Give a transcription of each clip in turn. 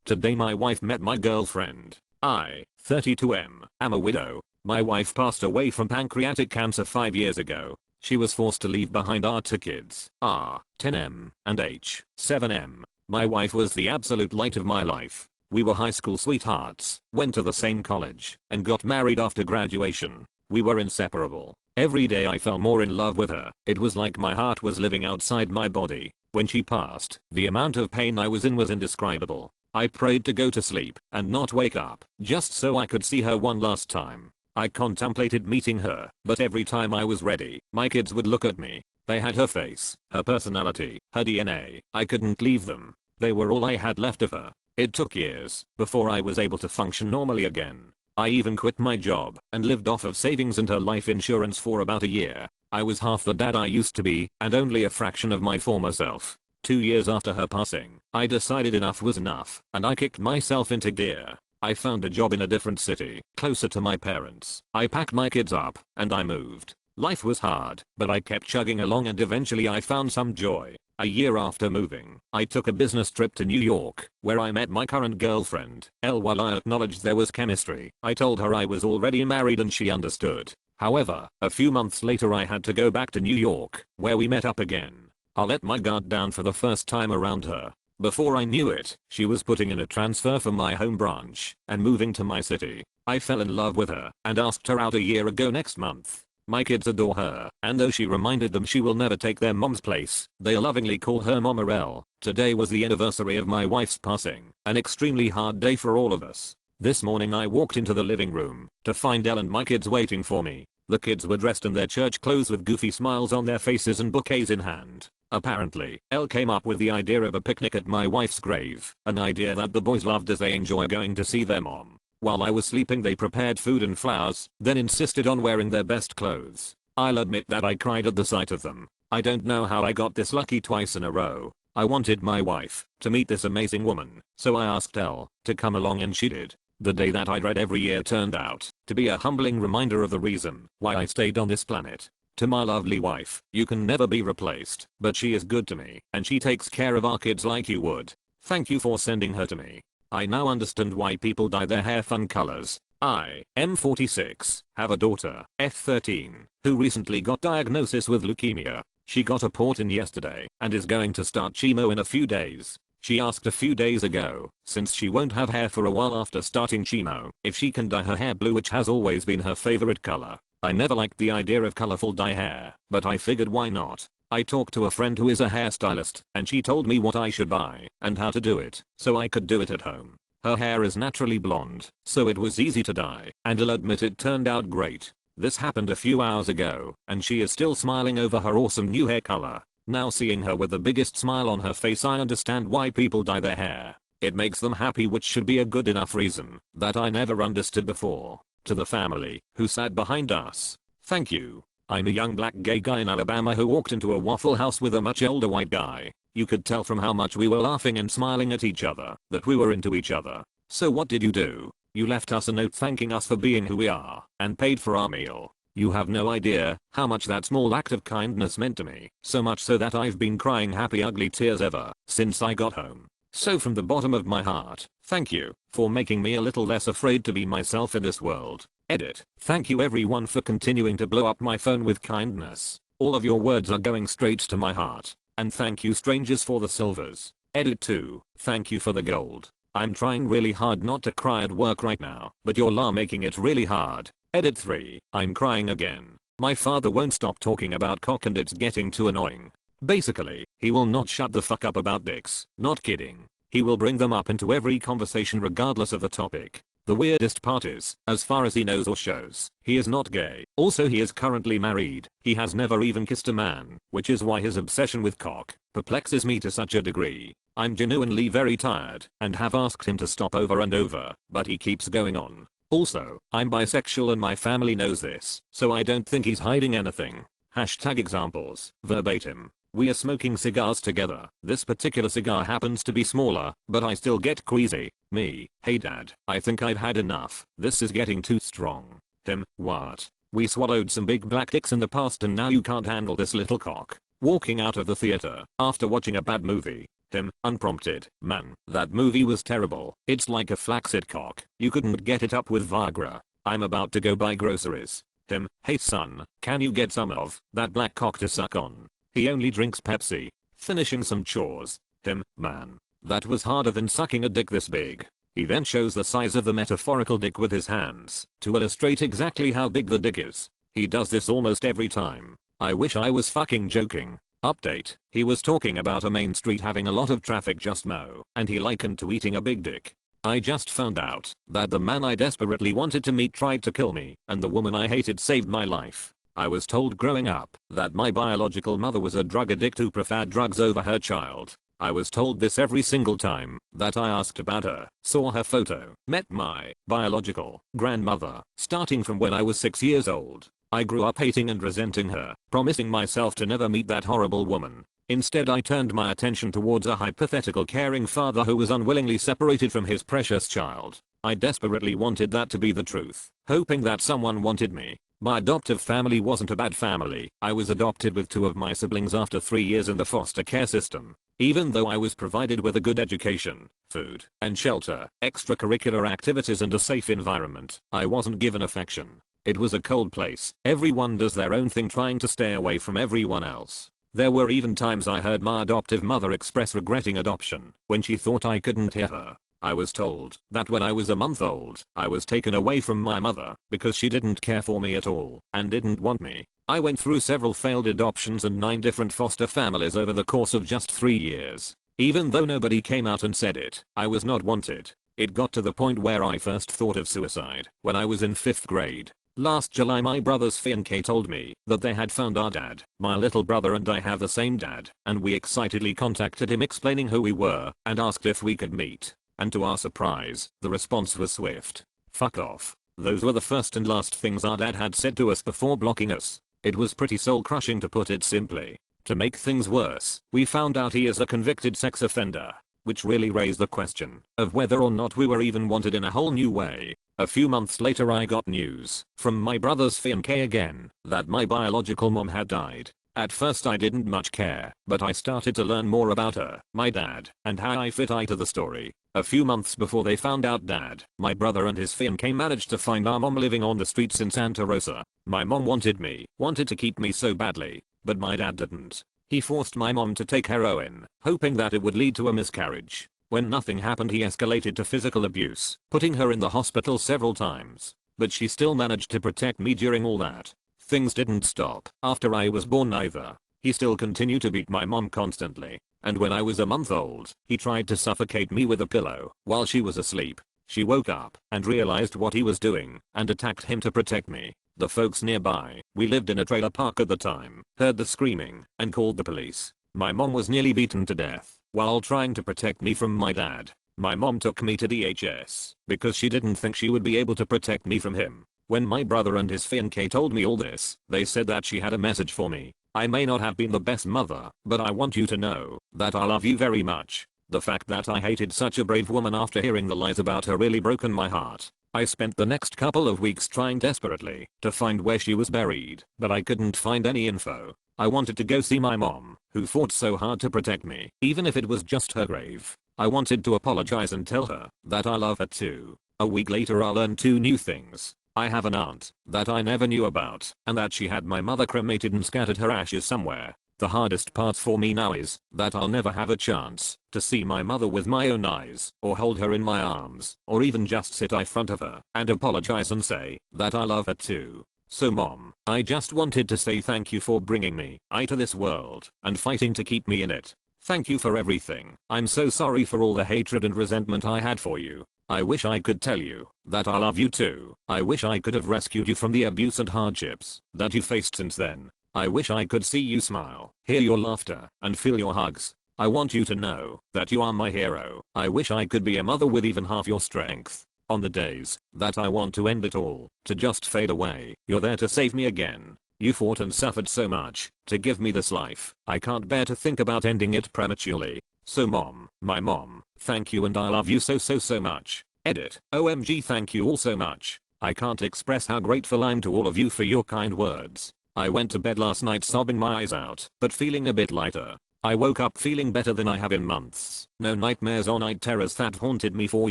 Today my wife met my girlfriend. I, 32M, am a widow. My wife passed away from pancreatic cancer 5 years ago. She was forced to leave behind our 2 kids, R, 10M, and H, 7M. My wife was the absolute light of my life. We were high school sweethearts, went to the same college, and got married after graduation. We were inseparable. Every day I fell more in love with her. It was like my heart was living outside my body. When she passed, the amount of pain I was in was indescribable. I prayed to go to sleep and not wake up, just so I could see her one last time. I contemplated meeting her, but every time I was ready, my kids would look at me. They had her face, her personality, her DNA. I couldn't leave them. They were all I had left of her. It took years before I was able to function normally again. I even quit my job and lived off of savings and her life insurance for about a year. I was half the dad I used to be and only a fraction of my former self. 2 years after her passing, I decided enough was enough and I kicked myself into gear. I found a job in a different city, closer to my parents. I packed my kids up and I moved. Life was hard, but I kept chugging along and eventually I found some joy. A year after moving, I took a business trip to New York, where I met my current girlfriend. While I acknowledged there was chemistry, I told her I was already married and she understood. However, a few months later I had to go back to New York, where we met up again. I let my guard down for the first time around her. Before I knew it, she was putting in a transfer from my home branch and moving to my city. I fell in love with her and asked her out a year ago next month. My kids adore her, and though she reminded them she will never take their mom's place, they lovingly call her Mama L. Today was the anniversary of my wife's passing, an extremely hard day for all of us. This morning I walked into the living room to find Elle and my kids waiting for me. The kids were dressed in their church clothes with goofy smiles on their faces and bouquets in hand. Apparently, Elle came up with the idea of a picnic at my wife's grave, an idea that the boys loved as they enjoy going to see their mom. While I was sleeping they prepared food and flowers, then insisted on wearing their best clothes. I'll admit that I cried at the sight of them. I don't know how I got this lucky twice in a row. I wanted my wife to meet this amazing woman, so I asked Elle to come along and she did. The day that I dread every year turned out to be a humbling reminder of the reason why I stayed on this planet. To my lovely wife, you can never be replaced, but she is good to me, and she takes care of our kids like you would. Thank you for sending her to me. I now understand why people dye their hair fun colors. I, M46, have a daughter, F13, who recently got diagnosis with leukemia. She got a port in yesterday and is going to start chemo in a few days. She asked a few days ago, since she won't have hair for a while after starting chemo, if she can dye her hair blue, which has always been her favorite color. I never liked the idea of colorful dye hair, but I figured why not. I talked to a friend who is a hairstylist and she told me what I should buy and how to do it so I could do it at home. Her hair is naturally blonde, so it was easy to dye, and I'll admit it turned out great. This happened a few hours ago and she is still smiling over her awesome new hair color. Now seeing her with the biggest smile on her face, I understand why people dye their hair. It makes them happy, which should be a good enough reason that I never understood before. To the family who sat behind us, thank you. I'm a young black gay guy in Alabama who walked into a Waffle House with a much older white guy. You could tell from how much we were laughing and smiling at each other that we were into each other. So what did you do? You left us a note thanking us for being who we are and paid for our meal. You have no idea how much that small act of kindness meant to me, so much so that I've been crying happy ugly tears ever since I got home. So from the bottom of my heart, thank you for making me a little less afraid to be myself in this world. Edit. Thank you everyone for continuing to blow up my phone with kindness. All of your words are going straight to my heart. And thank you strangers for the silvers. Edit 2. Thank you for the gold. I'm trying really hard not to cry at work right now, but you're making it really hard. Edit 3. I'm crying again. My father won't stop talking about cock and it's getting too annoying. Basically, he will not shut the fuck up about dicks. Not kidding. He will bring them up into every conversation regardless of the topic. The weirdest part is, as far as he knows or shows, he is not gay. Also he is currently married. He has never even kissed a man, which is why his obsession with cock perplexes me to such a degree. I'm genuinely very tired and have asked him to stop over and over, but he keeps going on. Also, I'm bisexual and my family knows this, so I don't think he's hiding anything. Hashtag examples, verbatim. We are smoking cigars together. This particular cigar happens to be smaller, but I still get queasy. Me, hey dad, I think I've had enough. This is getting too strong. Him, what? We swallowed some big black dicks in the past and now you can't handle this little cock. Walking out of the theater after watching a bad movie. Him, unprompted. Man, that movie was terrible. It's like a flaccid cock. You couldn't get it up with Viagra. I'm about to go buy groceries. Him, hey son, can you get some of that black cock to suck on? He only drinks Pepsi. Finishing some chores. Him, man, that was harder than sucking a dick this big. He then shows the size of the metaphorical dick with his hands to illustrate exactly how big the dick is. He does this almost every time. I wish I was fucking joking. Update. He was talking about a main street having a lot of traffic just now, and he likened to eating a big dick. I just found out that the man I desperately wanted to meet tried to kill me, and the woman I hated saved my life. I was told growing up that my biological mother was a drug addict who preferred drugs over her child. I was told this every single time that I asked about her, saw her photo, met my biological grandmother, starting from when I was 6 years old. I grew up hating and resenting her, promising myself to never meet that horrible woman. Instead, I turned my attention towards a hypothetical caring father who was unwillingly separated from his precious child. I desperately wanted that to be the truth, hoping that someone wanted me. My adoptive family wasn't a bad family. I was adopted with 2 of my siblings after 3 years in the foster care system. Even though I was provided with a good education, food and shelter, extracurricular activities and a safe environment, I wasn't given affection. It was a cold place. Everyone does their own thing trying to stay away from everyone else. There were even times I heard my adoptive mother express regretting adoption when she thought I couldn't hear her. I was told that when I was a month old, I was taken away from my mother because she didn't care for me at all and didn't want me. I went through several failed adoptions and 9 different foster families over the course of just 3 years. Even though nobody came out and said it, I was not wanted. It got to the point where I first thought of suicide when I was in 5th grade. Last July my brother's fiancé told me that they had found our dad. My little brother and I have the same dad, and we excitedly contacted him explaining who we were and asked if we could meet. And to our surprise, the response was swift. Fuck off. Those were the first and last things our dad had said to us before blocking us. It was pretty soul crushing to put it simply. To make things worse, we found out he is a convicted sex offender, which really raised the question of whether or not we were even wanted in a whole new way. A few months later I got news from my brother's fiancé again that my biological mom had died. At first I didn't much care, but I started to learn more about her, my dad, and how I fit into the story. A few months before they found out dad, my brother and his fiancé managed to find our mom living on the streets in Santa Rosa. My mom wanted to keep me so badly, but my dad didn't. He forced my mom to take heroin, hoping that it would lead to a miscarriage. When nothing happened, he escalated to physical abuse, putting her in the hospital several times. But she still managed to protect me during all that. Things didn't stop after I was born either. He still continued to beat my mom constantly. And when I was a month old, he tried to suffocate me with a pillow while she was asleep. She woke up and realized what he was doing and attacked him to protect me. The folks nearby, we lived in a trailer park at the time, heard the screaming and called the police. My mom was nearly beaten to death while trying to protect me from my dad. My mom took me to DHS because she didn't think she would be able to protect me from him. When my brother and his fiancé told me all this, they said that she had a message for me. I may not have been the best mother, but I want you to know that I love you very much. The fact that I hated such a brave woman after hearing the lies about her really broken my heart. I spent the next couple of weeks trying desperately to find where she was buried, but I couldn't find any info. I wanted to go see my mom, who fought so hard to protect me, even if it was just her grave. I wanted to apologize and tell her that I love her too. A week later I learned 2 new things. I have an aunt that I never knew about, and that she had my mother cremated and scattered her ashes somewhere. The hardest part for me now is that I'll never have a chance to see my mother with my own eyes, or hold her in my arms, or even just sit in front of her and apologize and say that I love her too. So mom, I just wanted to say thank you for bringing me to this world and fighting to keep me in it. Thank you for everything. I'm so sorry for all the hatred and resentment I had for you. I wish I could tell you that I love you too. I wish I could have rescued you from the abuse and hardships that you faced since then. I wish I could see you smile, hear your laughter, and feel your hugs. I want you to know that you are my hero. I wish I could be a mother with even half your strength. On the days that I want to end it all, to just fade away, you're there to save me again. You fought and suffered so much to give me this life. I can't bear to think about ending it prematurely. So mom, my mom, thank you and I love you so much. Edit. OMG, thank you all so much. I can't express how grateful I'm to all of you for your kind words. I went to bed last night sobbing my eyes out, but feeling a bit lighter. I woke up feeling better than I have in months. No nightmares or night terrors that haunted me for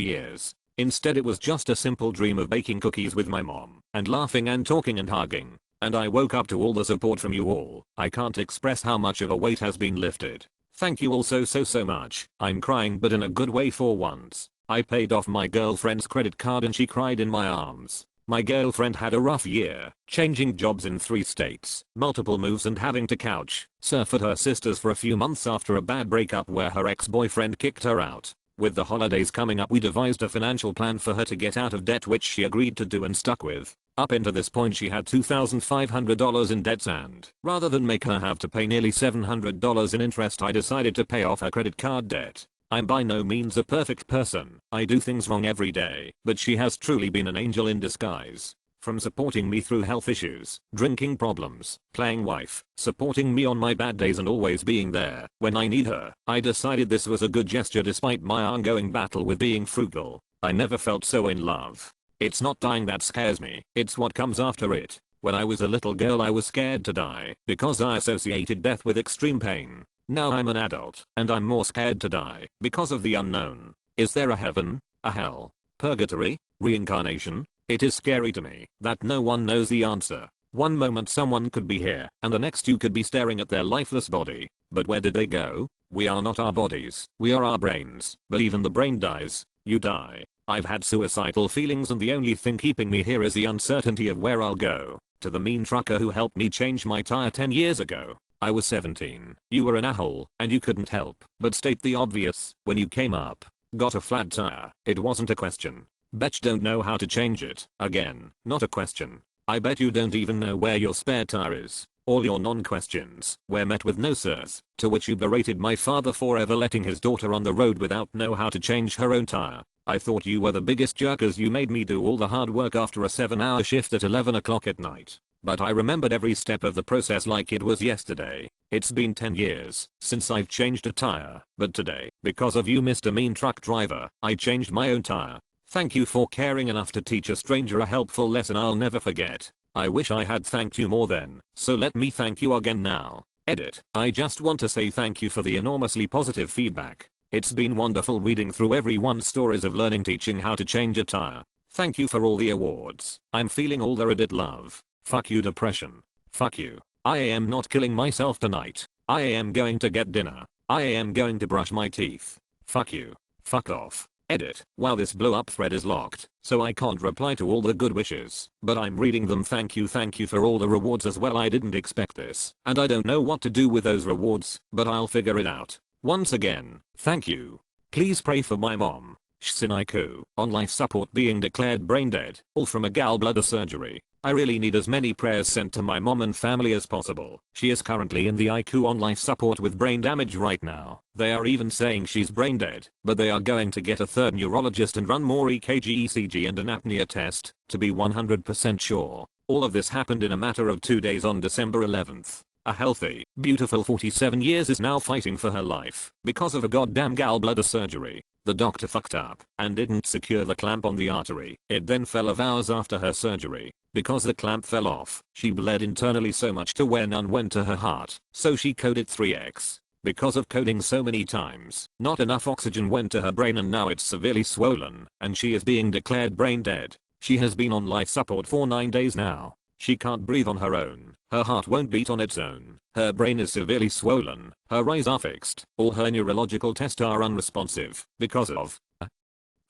years. Instead it was just a simple dream of baking cookies with my mom and laughing and talking and hugging. And I woke up to all the support from you all. I can't express how much of a weight has been lifted. Thank you all so much. I'm crying but in a good way for once. I paid off my girlfriend's credit card and she cried in my arms. My girlfriend had a rough year, changing jobs in 3 states, multiple moves and having to couch surf at her sister's for a few months after a bad breakup where her ex-boyfriend kicked her out. With the holidays coming up we devised a financial plan for her to get out of debt which she agreed to do and stuck with. Up until this point she had $2,500 in debts and, rather than make her have to pay nearly $700 in interest I decided to pay off her credit card debt. I'm by no means a perfect person, I do things wrong every day, but she has truly been an angel in disguise. From supporting me through health issues, drinking problems, playing wife, supporting me on my bad days and always being there when I need her, I decided this was a good gesture despite my ongoing battle with being frugal. I never felt so in love. It's not dying that scares me, it's what comes after it. When I was a little girl I was scared to die because I associated death with extreme pain. Now I'm an adult and I'm more scared to die because of the unknown. Is there a heaven, a hell, purgatory, reincarnation? It is scary to me that no one knows the answer. One moment someone could be here and the next you could be staring at their lifeless body. But where did they go? We are not our bodies, we are our brains. But even the brain dies, you die. I've had suicidal feelings and the only thing keeping me here is the uncertainty of where I'll go. To the mean trucker who helped me change my tire 10 years ago. I was 17. You were an a-hole and you couldn't help but state the obvious when you came up. Got a flat tire. It wasn't a question. Bet you don't know how to change it. Again, not a question. I bet you don't even know where your spare tire is. All your non-questions were met with no sirs, to which you berated my father for ever letting his daughter on the road without know how to change her own tire. I thought you were the biggest jerk as you made me do all the hard work after a 7-hour shift at 11 o'clock at night. But I remembered every step of the process like it was yesterday. It's been 10 years since I've changed a tire, but today, because of you Mr. Mean Truck Driver, I changed my own tire. Thank you for caring enough to teach a stranger a helpful lesson I'll never forget. I wish I had thanked you more then, so let me thank you again now. Edit. I just want to say thank you for the enormously positive feedback. It's been wonderful reading through everyone's stories of learning teaching how to change a tire. Thank you for all the awards. I'm feeling all the Reddit love. Fuck you depression. Fuck you. I am not killing myself tonight. I am going to get dinner. I am going to brush my teeth. Fuck you. Fuck off. Edit. Wow, this blow up thread is locked, so I can't reply to all the good wishes, but I'm reading them. Thank you for all the rewards as well. I didn't expect this, and I don't know what to do with those rewards, but I'll figure it out. Once again, thank you. Please pray for my mom, Shinaiku, on life support being declared brain dead, all from a gallbladder surgery. I really need as many prayers sent to my mom and family as possible. She is currently in the ICU on life support with brain damage right now. They are even saying she's brain dead, but they are going to get a third neurologist and run more EKG, ECG and an apnea test to be 100% sure. All of this happened in a matter of 2 days on December 11th. A healthy, beautiful 47 years is now fighting for her life because of a goddamn gallbladder surgery. The doctor fucked up and didn't secure the clamp on the artery. It then fell off hours after her surgery. Because the clamp fell off, she bled internally so much to where none went to her heart, so she coded 3x. Because of coding so many times, not enough oxygen went to her brain and now it's severely swollen, and she is being declared brain dead. She has been on life support for 9 days now. She can't breathe on her own, her heart won't beat on its own, her brain is severely swollen, her eyes are fixed, all her neurological tests are unresponsive because of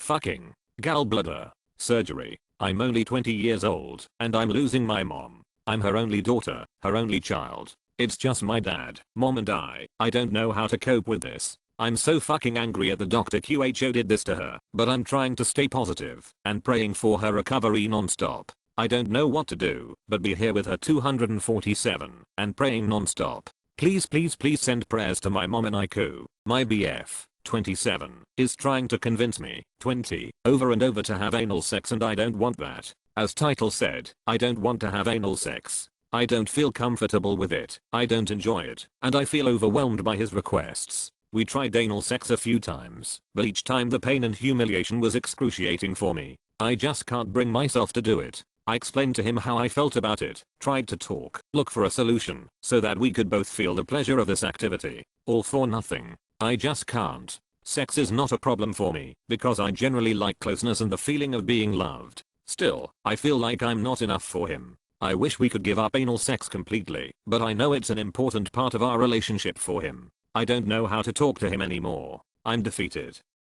fucking gallbladder surgery. I'm only 20 years old, and I'm losing my mom. I'm her only daughter, her only child. It's just my dad, mom and I don't know how to cope with this. I'm so fucking angry at the doctor QHO did this to her, but I'm trying to stay positive and praying for her recovery non-stop. I don't know what to do, but be here with her 247 and praying non-stop. Please send prayers to my mom and Iku, my BF. 27, is trying to convince me, 20, over and over to have anal sex and I don't want that. As title said, I don't want to have anal sex. I don't feel comfortable with it, I don't enjoy it, and I feel overwhelmed by his requests. We tried anal sex a few times, but each time the pain and humiliation was excruciating for me. I just can't bring myself to do it. I explained to him how I felt about it, tried to talk, look for a solution, so that we could both feel the pleasure of this activity. All for nothing. I just can't. Sex is not a problem for me, because I generally like closeness and the feeling of being loved. Still, I feel like I'm not enough for him. I wish we could give up anal sex completely, but I know it's an important part of our relationship for him. I don't know how to talk to him anymore. I'm defeated.